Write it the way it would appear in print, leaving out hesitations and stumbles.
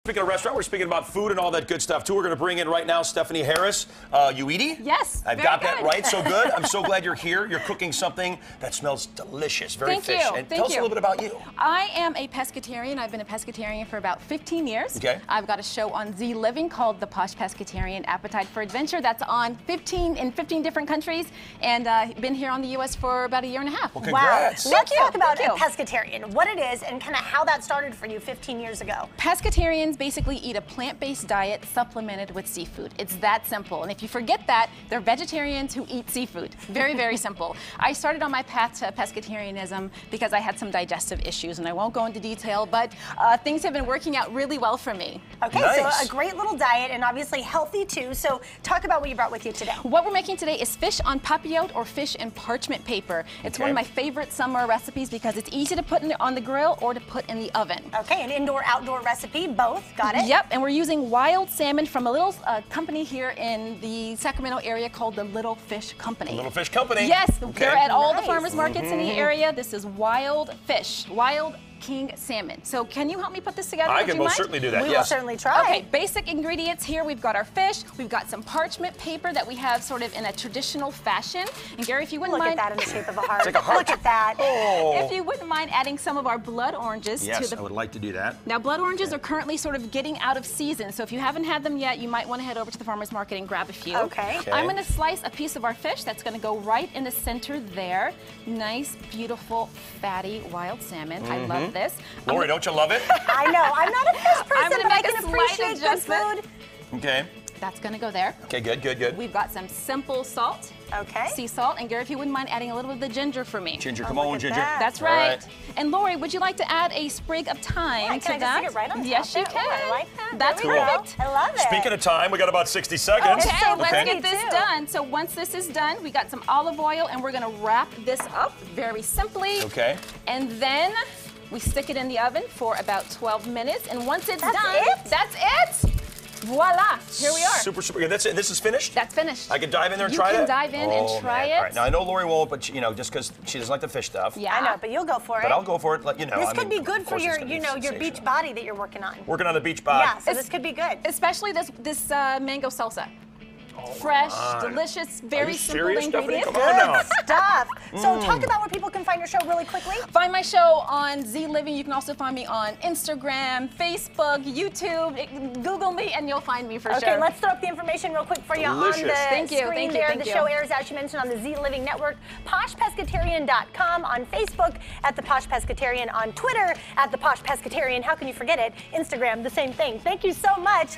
Speaking of restaurant, we're speaking about food and all that good stuff, too. We're going to bring in right now Stephanie Harris. You eaty? Yes, I've got that right, so good. I'm so glad you're here. You're cooking something that smells delicious, very Thank fish. you. And Thank tell us a you. little bit about you. I am a pescatarian. I've been a pescatarian for about 15 years. Okay. I've got a show on Z Living called the Posh Pescatarian Appetite for Adventure. That's on 15 different countries, and been here on the U.S. for about a year and a half. Well, congrats. Wow. Let's talk about Thank a you. pescatarian, what it is, and kind of how that started for you 15 years ago. Pescatarians basically eat a plant-based diet supplemented with seafood. It's that simple. And if you forget that, they're vegetarians who eat seafood. Very, very simple. I started on my path to pescatarianism because I had some digestive issues, and I won't go into detail, but things have been working out really well for me. Okay, Nice. so a great little diet and obviously healthy too. So talk about what you brought with you today. What we're making today is fish on papillote or fish in parchment paper. It's one of my favorite summer recipes because it's easy to put on the grill or to put in the oven. Okay, an indoor-outdoor recipe, both. Got it? Yep, and we're using wild salmon from a little company here in the Sacramento area called the Little Fish Company. Little Fish Company. Yes, Okay. they're at all the Nice. farmers markets in the area. This is wild fish, wild king salmon. So can you help me put this together? I Would can you most mind? certainly do that, We yes. will certainly try. Okay, basic ingredients here. We've got our fish. We've got some parchment paper that we have sort of in a traditional fashion. And Gary, if you wouldn't Look mind. at that in the shape of a heart. like a heart. Look at that. Oh. If you wouldn't mind adding some of our blood oranges Yes, to the. I would like to do that. Now, blood oranges are currently sort of getting out of season, so if you haven't had them yet, you might want to head over to the farmer's market and grab a few. Okay. I'm going to slice a piece of our fish that's going to go right in the center there. Nice, beautiful, fatty wild salmon. I love this. Lori, don't you love it? I know. I'm not a fish person, gonna but I make a can slight appreciate good adjustment. food. Okay. That's going to go there. Okay, good, good, good. We've got some simple salt, Okay. sea salt, and Gary, if you wouldn't mind adding a little bit of the ginger for me. Ginger, Oh, come look on, at Ginger. that. That's All right. And Lori, would you like to add a sprig of thyme Yeah, to can I just that? stick it right on Yes, top you there? can. Ooh, I like that. That's There we go. perfect. I love it. Speaking of time, we got about 60 seconds. Okay, so let's pretty get this too. done. So once this is done, we got some olive oil, and we're gonna wrap this up very simply. Okay. And then we stick it in the oven for about 12 minutes. And once it's That's done, it? that's it. Voila, here we are. Super, super good. That's it. This is finished? That's finished. I can dive in there and You try it? can dive in and try man. it. All right. Now, I know Lori won't, but, you know, just because she doesn't like the fish stuff. Yeah. I know, but you'll go for it. But I'll go for it, you know. This I could mean, be good of for course your, it's gonna you be know, your beach sensational. body that you're working on. Working on the beach bod. Yeah, so this could be good. Especially this mango salsa. Fresh, on. delicious, Are very you simple serious, Stephanie? ingredients. Come on now. Stuff. So talk about where people can find your show really quickly. Find my show on Z Living. You can also find me on Instagram, Facebook, YouTube. Google me, and you'll find me for sure. Okay, let's throw up the information real quick for you Delicious. on the Thank you, screen thank you, there. thank The you. show airs, as you mentioned, on the Z Living Network, poshpescatarian.com, on Facebook at the Posh Pescatarian, on Twitter at the Posh Pescatarian. How can you forget it? Instagram, the same thing. Thank you so much.